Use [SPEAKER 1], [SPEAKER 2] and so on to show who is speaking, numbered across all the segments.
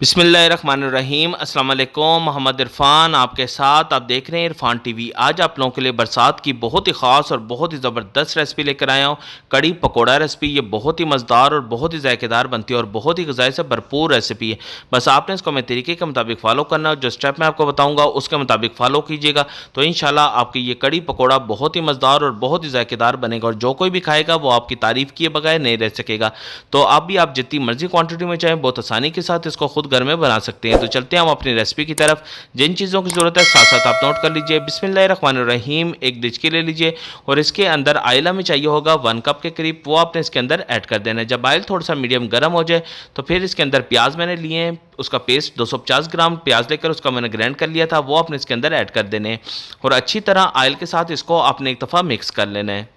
[SPEAKER 1] बिस्मिल्लाहिर्रहमानिर्रहीम। अस्सलाम वालेकुम। मोहम्मद इरफान आपके साथ, आप देख रहे हैं इरफान टीवी। आज आप लोगों के लिए बरसात की बहुत ही ख़ास और बहुत ही ज़बरदस्त रेसिपी लेकर आया हूँ, कड़ी पकोड़ा रेसिपी। ये बहुत ही मज़ेदार और बहुत ही जायकेदार बनती है और बहुत ही ग़िज़ाई से भरपूर रेसिपी है। बस आपने इसको मेरे तरीके के मुताबिक फ़ॉलो करना है, जो स्टेप मैं आपको बताऊँगा उसके मुताबिक फ़ॉलो कीजिएगा तो इंशाल्लाह आपकी ये कड़ी पकोड़ा बहुत ही मज़ेदार और बहुत ही जायकेदार बनेगा और जो कोई भी खाएगा वो आपकी तारीफ़ किए बगैर नहीं रह सकेगा। तो आप जितनी मर्ज़ी क्वान्टिटी में चाहें बहुत आसानी के साथ इसको खुद घर में बना सकते हैं। तो चलते हैं हम अपनी रेसिपी की तरफ। जिन चीज़ों की ज़रूरत है साथ साथ आप नोट कर लीजिए। बिस्मिल्लाहिर्रहमानिर्रहीम। एक डिचकी ले लीजिए और इसके अंदर आयल हमें चाहिए होगा 1 कप के करीब, वो आपने इसके अंदर ऐड कर देना है। जब आयल थोड़ा सा मीडियम गर्म हो जाए तो फिर इसके अंदर प्याज मैंने लिए हैं, उसका पेस्ट 250 ग्राम प्याज लेकर उसका मैंने ग्राइंड कर लिया था, वो आपने इसके अंदर ऐड कर देने हैं और अच्छी तरह आयल के साथ इसको आपने एक दफ़ा मिक्स कर लेना है।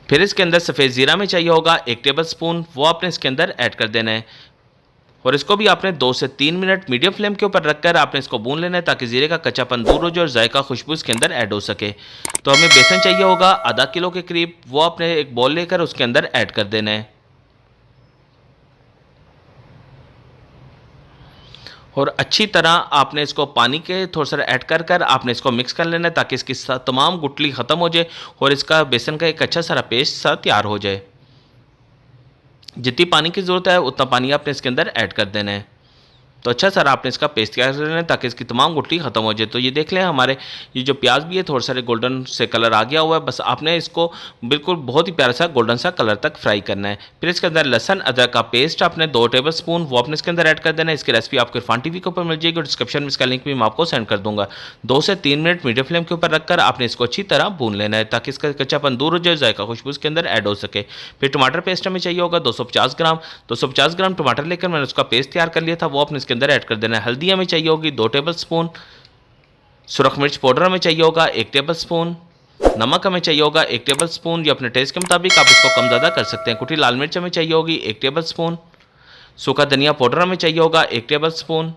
[SPEAKER 1] फिर इसके अंदर सफ़ेद ज़ीरा में चाहिए होगा 1 टेबल स्पून, वो आपने इसके अंदर ऐड कर देना है और इसको भी आपने 2 से 3 मिनट मीडियम फ्लेम के ऊपर रखकर आपने इसको भून लेना है ताकि ज़ीरे का कच्चापन दूर हो जाए और जायका खुशबू इसके अंदर ऐड हो सके। तो हमें बेसन चाहिए होगा आधा किलो के करीब, वो आपने एक बॉल लेकर उसके अंदर ऐड कर देना है और अच्छी तरह आपने इसको पानी के थोड़ा सा ऐड कर कर आपने इसको मिक्स कर लेना है ताकि इसकी तमाम गुठली ख़त्म हो जाए और इसका बेसन का एक अच्छा सारा पेस्ट सा तैयार हो जाए। जितनी पानी की ज़रूरत है उतना पानी आपने इसके अंदर ऐड कर देना है। तो अच्छा सर आपने इसका पेस्ट तैयार कर लेना है ताकि इसकी तमाम गुठली ख़त्म हो जाए। तो ये देख लें हमारे ये जो प्याज भी है थोड़ा सा गोल्डन से कलर आ गया हुआ है, बस आपने इसको बिल्कुल बहुत ही प्यारा सा गोल्डन सा कलर तक फ्राई करना है। फिर इसके अंदर लहसन अदरक का पेस्ट आपने 2 टेबल स्पून वो आपने इसके अंदर ऐड कर देना है। इसकी रेसिपी आपको इरफान टीवी के ऊपर मिल जाएगी और डिस्क्रिप्शन में इसका लिंक भी मैं आपको सेंड कर दूँगा। 2 से 3 मिनट मीडियम फ्लेम के ऊपर रखकर आपने इसको अच्छी तरह भून लेना है ताकि इसका कच्चापन दूर हो जाए, जायका खुशबू इसके अंदर ऐड हो सके। फिर टमाटर पेस्ट हमें चाहिए होगा 250 ग्राम टमाटर लेकर मैंने उसका पेस्ट तैयार कर लिया था, वो आपने इसके अंदर ऐड कर देना है। हल्दी हमें चाहिए होगी 2 टेबल स्पून, सुरख मिर्च पाउडर हमें चाहिए होगा 1 टेबल स्पून, नमक हमें चाहिए होगा 1 टेबल स्पून, ये अपने टेस्ट के मुताबिक आप इसको कम ज़्यादा कर सकते हैं। कुटी लाल मिर्च हमें चाहिए होगी 1 टेबल स्पून, सूखा धनिया पाउडर हमें चाहिए होगा 1 टेबल स्पून,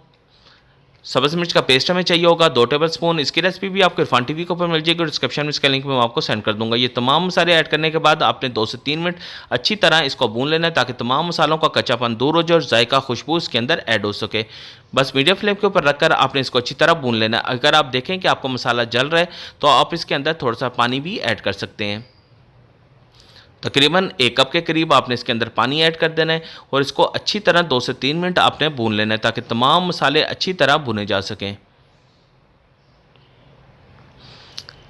[SPEAKER 1] सब्ज़ मिर्च का पेस्ट हमें चाहिए होगा 2 टेबल स्पून। इसकी रेसिपी भी आपको इरफान टीवी के ऊपर मिल जाएगी और डिस्क्रिप्शन में इसका लिंक मैं आपको सेंड कर दूंगा। ये तमाम मसाले ऐड करने के बाद आपने 2 से 3 मिनट अच्छी तरह इसको भून लेना है ताकि तमाम मसालों का कच्चापन दूर हो जाए और जायका खुशबू इसके अंदर ऐड हो सके। बस मीडियम फ्लेम के ऊपर रखकर आपने इसको अच्छी तरह भून लेना है। अगर आप देखें कि आपको मसाला जल रहा है तो आप इसके अंदर थोड़ा सा पानी भी ऐड कर सकते हैं। तकरीबन 1 कप के करीब आपने इसके अंदर पानी ऐड कर देना है और इसको अच्छी तरह 2 से 3 मिनट आपने भून लेना है ताकि तमाम मसाले अच्छी तरह भुने जा सकें।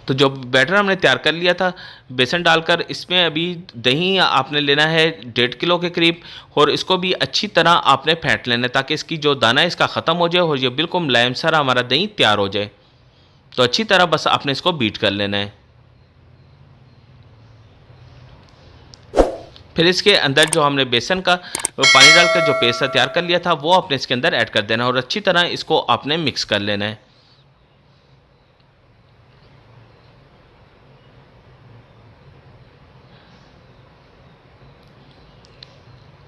[SPEAKER 1] तो जो बैटर हमने तैयार कर लिया था बेसन डालकर, इसमें अभी दही आपने लेना है 1.5 किलो के करीब और इसको भी अच्छी तरह आपने फेंट लेना है ताकि इसकी जो दाना है इसका ख़त्म हो जाए और ये बिल्कुल मुलायम सा हमारा दही तैयार हो जाए। तो अच्छी तरह बस आपने इसको बीट कर लेना है। फिर इसके अंदर जो हमने बेसन का पानी डालकर जो पेस्ट तैयार कर लिया था वो आपने इसके अंदर ऐड कर देना है और अच्छी तरह इसको आपने मिक्स कर लेना है।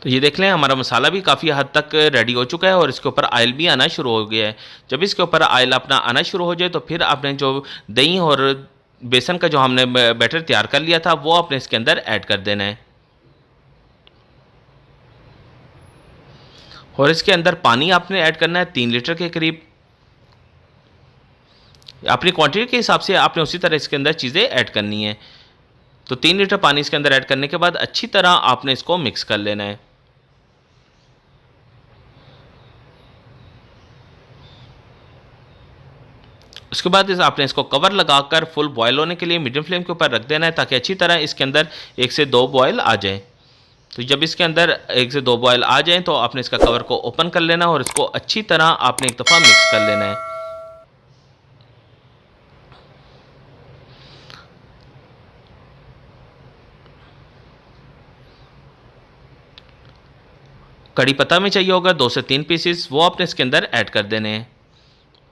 [SPEAKER 1] तो ये देख लें हमारा मसाला भी काफ़ी हद तक रेडी हो चुका है और इसके ऊपर आयल भी आना शुरू हो गया है। जब इसके ऊपर आयल अपना आना शुरू हो जाए तो फिर आपने जो दही और बेसन का जो हमने बैटर तैयार कर लिया था वो आपने इसके अंदर ऐड कर देना है और इसके अंदर पानी आपने ऐड करना है 3 लीटर के करीब। अपनी क्वांटिटी के हिसाब से आपने उसी तरह इसके अंदर चीज़ें ऐड करनी है। तो 3 लीटर पानी इसके अंदर ऐड करने के बाद अच्छी तरह आपने इसको मिक्स कर लेना है। उसके बाद आपने इसको कवर लगाकर फुल बॉयल होने के लिए मीडियम फ्लेम के ऊपर रख देना है ताकि अच्छी तरह इसके अंदर 1 से 2 बॉयल आ जाए। तो जब इसके अंदर 1 से 2 बॉयल आ जाएँ तो आपने इसका कवर को ओपन कर लेना और इसको अच्छी तरह आपने एक दफ़ा मिक्स कर लेना है। कड़ी पत्ता में चाहिए होगा 2 से 3 पीसेस, वो आपने इसके अंदर ऐड कर देने हैं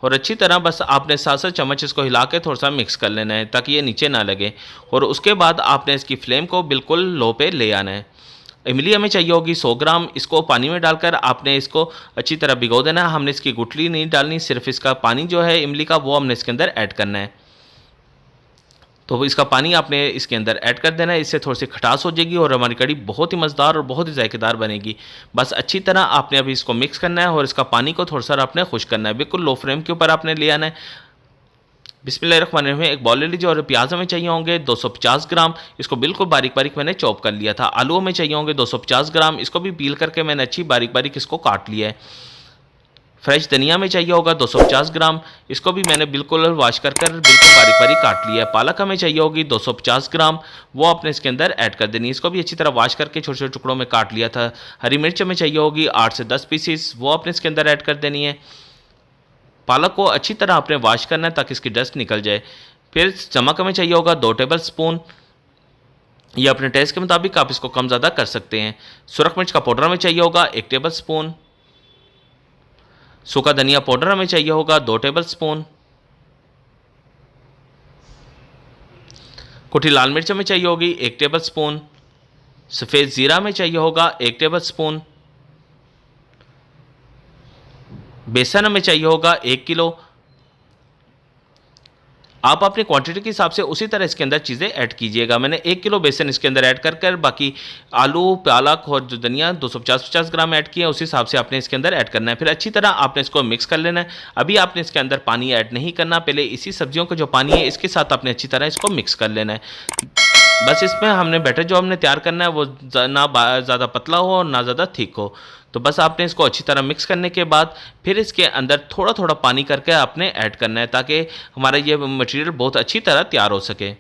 [SPEAKER 1] और अच्छी तरह बस आपने 7-7 चम्मच इसको हिला के थोड़ा सा मिक्स कर लेना है ताकि ये नीचे ना लगे और उसके बाद आपने इसकी फ्लेम को बिल्कुल लो पे ले आना है। इमली हमें चाहिए होगी 100 ग्राम, इसको पानी में डालकर आपने इसको अच्छी तरह भिगो देना है। हमने इसकी गुठली नहीं डालनी, सिर्फ इसका पानी जो है इमली का वो हमने इसके अंदर ऐड करना है। तो इसका पानी आपने इसके अंदर ऐड कर देना है। इससे थोड़ी सी खटास हो जाएगी और हमारी कड़ी बहुत ही मज़ेदार और बहुत ही जायकेदार बनेगी। बस अच्छी तरह आपने अभी इसको मिक्स करना है और इसका पानी को थोड़ा सा आपने खुश करना है। बिल्कुल लो फ्लेम के ऊपर आपने ले आना है। बिस्मिल्लाहिर्रहमानिर्रहीम। एक बॉल ले लीजिए और प्याज हमें चाहिए होंगे 250 ग्राम। इसको बिल्कुल बारीक बारीक मैंने चॉप कर लिया था। आलू हमें चाहिए होंगे 250 ग्राम। इसको भी पील करके मैंने अच्छी बारीक बारीक इसको काट लिया है। फ्रेश धनिया में चाहिए होगा 250 ग्राम। इसको भी मैंने बिल्कुल वॉश कर बिल्कुल बारीक बारीक काट लिया है। पालक हमें चाहिए होगी 250 ग्राम। वो आपने इसके अंदर ऐड कर देनी है। इसको भी अच्छी तरह वॉश करके छोटे छोटे टुकड़ों में काट लिया था। हरी मिर्च हमें चाहिए होगी 8 से 10 पीसीस। वो आपने इसके अंदर ऐड कर देनी है। पालक को अच्छी तरह आपने वॉश करना है ताकि इसकी डस्ट निकल जाए। फिर नमक हमें चाहिए होगा 2 टेबल स्पून। ये अपने टेस्ट के मुताबिक आप इसको कम ज़्यादा कर सकते हैं। सुरख मिर्च का पाउडर हमें चाहिए होगा 1 टेबल स्पून। सूखा धनिया पाउडर हमें चाहिए होगा 2 टेबल स्पून। कुटी लाल मिर्च हमें चाहिए होगी 1 टेबल स्पून। सफ़ेद ज़ीरा हमें चाहिए होगा 1 टेबल स्पून। बेसन हमें चाहिए होगा 1 किलो। आप अपनी क्वांटिटी के हिसाब से उसी तरह इसके अंदर चीज़ें ऐड कीजिएगा। मैंने 1 किलो बेसन इसके अंदर ऐड कर बाकी आलू, पालक और जो धनिया 250 ग्राम ऐड किया उसी हिसाब से आपने इसके अंदर ऐड करना है। फिर अच्छी तरह आपने इसको मिक्स कर लेना है। अभी आपने इसके अंदर पानी ऐड नहीं करना। पहले इसी सब्जियों का जो पानी है इसके साथ आपने अच्छी तरह इसको मिक्स कर लेना है। बस इसमें हमने बैटर जो हमने तैयार करना है वो ना ज़्यादा पतला हो और ना ज़्यादा थिक हो। तो बस आपने इसको अच्छी तरह मिक्स करने के बाद फिर इसके अंदर थोड़ा थोड़ा पानी करके आपने ऐड करना है ताकि हमारा ये मटेरियल बहुत अच्छी तरह तैयार हो सके।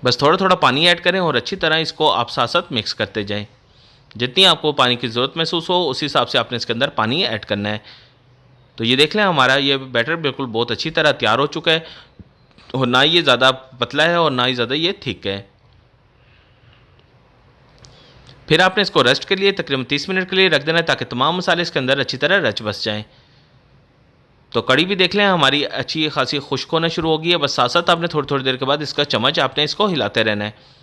[SPEAKER 1] बस थोड़ा थोड़ा पानी ऐड करें और अच्छी तरह इसको आप साथ साथ मिक्स करते जाएं। जितनी आपको पानी की ज़रूरत महसूस हो उसी हिसाब से आपने इसके अंदर पानी ऐड करना है। तो ये देख लें हमारा ये बैटर बिल्कुल बहुत अच्छी तरह तैयार हो चुका है और ना ये ज़्यादा पतला है और ना ही ज़्यादा ये थिक है। फिर आपने इसको रेस्ट के लिए तकरीबन 30 मिनट के लिए रख देना है ताकि तमाम मसाले इसके अंदर अच्छी तरह रच बस जाएं। तो कड़ी भी देख लें हमारी अच्छी खासी खुश्क होना शुरू हो गई है। बस साथ साथ आपने थोड़ी थोड़ी देर के बाद इसका चम्मच आपने इसको हिलाते रहना है।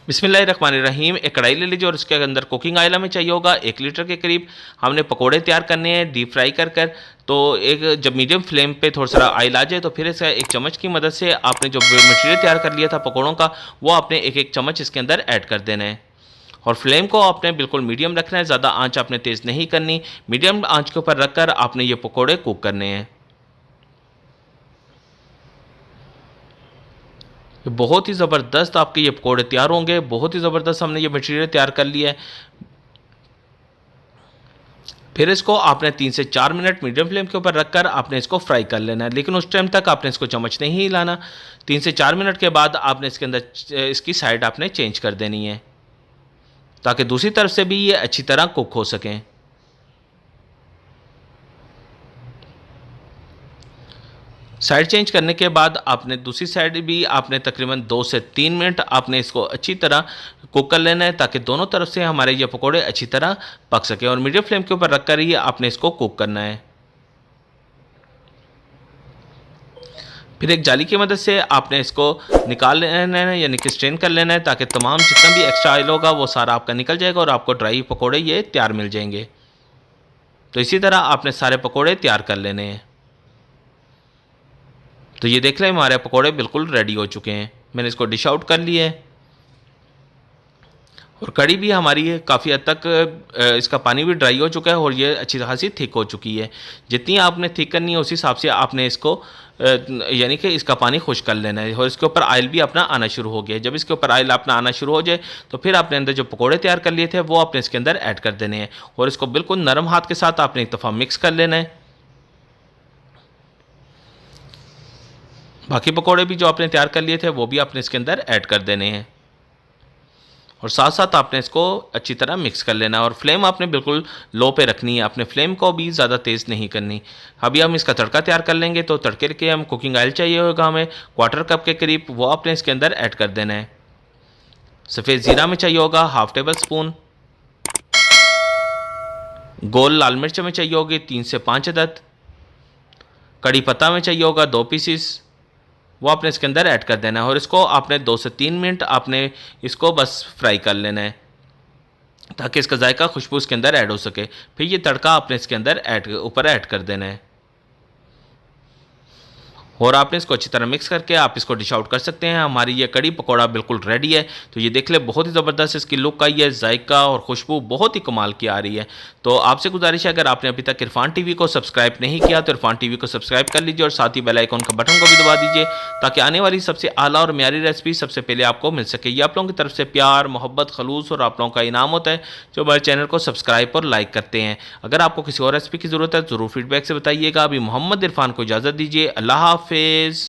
[SPEAKER 1] बिस्मिल्लाहिर्रहमानिर्रहीम। एक कढ़ाई ले लीजिए और इसके अंदर कुकिंग ऑयल हमें चाहिए होगा 1 लीटर के करीब। हमने पकोड़े तैयार करने हैं डीप फ्राई कर तो एक जब मीडियम फ्लेम पे थोड़ा सा ऑयल आ जाए तो फिर इसका एक चम्मच की मदद से आपने जो मटेरियल तैयार कर लिया था पकोड़ों का वो आपने एक एक चम्मच इसके अंदर ऐड कर देना है। और फ्लेम को आपने बिल्कुल मीडियम रखना है। ज़्यादा आँच आपने तेज़ नहीं करनी। मीडियम आँच के ऊपर रख कर आपने ये पकोड़े कुक करने हैं। बहुत ही ज़बरदस्त आपके ये पकौड़े तैयार होंगे। बहुत ही ज़बरदस्त हमने ये मटेरियल तैयार कर लिया है। फिर इसको आपने 3 से 4 मिनट मीडियम फ्लेम के ऊपर रखकर आपने इसको फ्राई कर लेना है। लेकिन उस टाइम तक आपने इसको चम्मच नहीं हिलाना। 3 से 4 मिनट के बाद आपने इसके अंदर इसकी साइड आपने चेंज कर देनी है ताकि दूसरी तरफ से भी ये अच्छी तरह कुक हो सकें। साइड चेंज करने के बाद आपने दूसरी साइड भी आपने तकरीबन 2 से 3 मिनट आपने इसको अच्छी तरह कुक कर लेना है ताकि दोनों तरफ से हमारे ये पकोड़े अच्छी तरह पक सके। और मीडियम फ्लेम के ऊपर रख कर ही आपने इसको कुक करना है। फिर एक जाली की मदद से आपने इसको निकाल लेना है यानी कि स्ट्रेन कर लेना है ताकि तमाम जितना भी एक्स्ट्रा ऑयल होगा वो सारा आपका निकल जाएगा और आपको ड्राई पकोड़े ये तैयार मिल जाएंगे। तो इसी तरह आपने सारे पकोड़े तैयार कर लेने हैं। तो ये देख लें हमारे पकोड़े बिल्कुल रेडी हो चुके हैं। मैंने इसको डिश आउट कर लिया है। और कड़ी भी हमारी काफ़ी हद तक इसका पानी भी ड्राई हो चुका है और ये अच्छी खासी थिक हो चुकी है। जितनी आपने थिक करनी है उसी हिसाब से आपने इसको यानी कि इसका पानी खुश कर लेना है। और इसके ऊपर ऑयल भी अपना आना शुरू हो गया है। जब इसके ऊपर ऑयल अपना आना शुरू हो जाए तो फिर आपने अंदर जो पकोड़े तैयार कर लिए थे वो आपने इसके अंदर ऐड कर देने हैं और इसको बिल्कुल नरम हाथ के साथ आपने एक दफ़ा मिक्स कर लेना है। बाकी पकोड़े भी जो आपने तैयार कर लिए थे वो भी आपने इसके अंदर ऐड कर देने हैं और साथ साथ आपने इसको अच्छी तरह मिक्स कर लेना है। और फ्लेम आपने बिल्कुल लो पे रखनी है। आपने फ्लेम को भी ज़्यादा तेज़ नहीं करनी। अभी हम इसका तड़का तैयार कर लेंगे। तो तड़के के हम कुकिंग ऑयल चाहिए होगा हमें 1/4 कप के करीब। वो आपने इसके अंदर ऐड कर देना है। सफ़ेद ज़ीरा में चाहिए होगा 1/2 टेबल स्पून। गोल लाल मिर्च में चाहिए होगी 3 से 5 अदद। कड़ी पत्ता में चाहिए होगा 2 पीसीस। वो आपने इसके अंदर ऐड कर देना है और इसको आपने 2 से 3 मिनट आपने इसको बस फ्राई कर लेना है ताकि इसका जायका खुशबू इसके अंदर ऐड हो सके। फिर ये तड़का आपने इसके अंदर ऊपर ऐड कर देना है। और आपने इसको अच्छी तरह मिक्स करके आप इसको डिश आउट कर सकते हैं। हमारी ये कड़ी पकौड़ा बिल्कुल रेडी है। तो ये देख ले, बहुत ही ज़बरदस्त इसकी लुक आई है, जायका और खुशबू बहुत ही कमाल की आ रही है। तो आपसे गुजारिश है, अगर आपने अभी तक इरफान टीवी को सब्सक्राइब नहीं किया तो इरफान टीवी को सब्सक्राइब कर लीजिए और साथ ही बेल आइकन का बटन को भी दबा दीजिए, ताकि आने वाली सबसे आला और म्यारी रेसिपी सबसे पहले आपको मिल सके। ये आप लोगों की तरफ से प्यार, मोहब्बत, खलूस और आप लोगों का इनाम होता है जो हमारे चैनल को सब्सक्राइब और लाइक करते हैं। अगर आपको किसी और रेसिपी की ज़रूरत है ज़रूर फीडबैक से बताइएगा। अभी मोहम्मद इरफान को इजाज़त दीजिए। अल्लाह हाफिज़।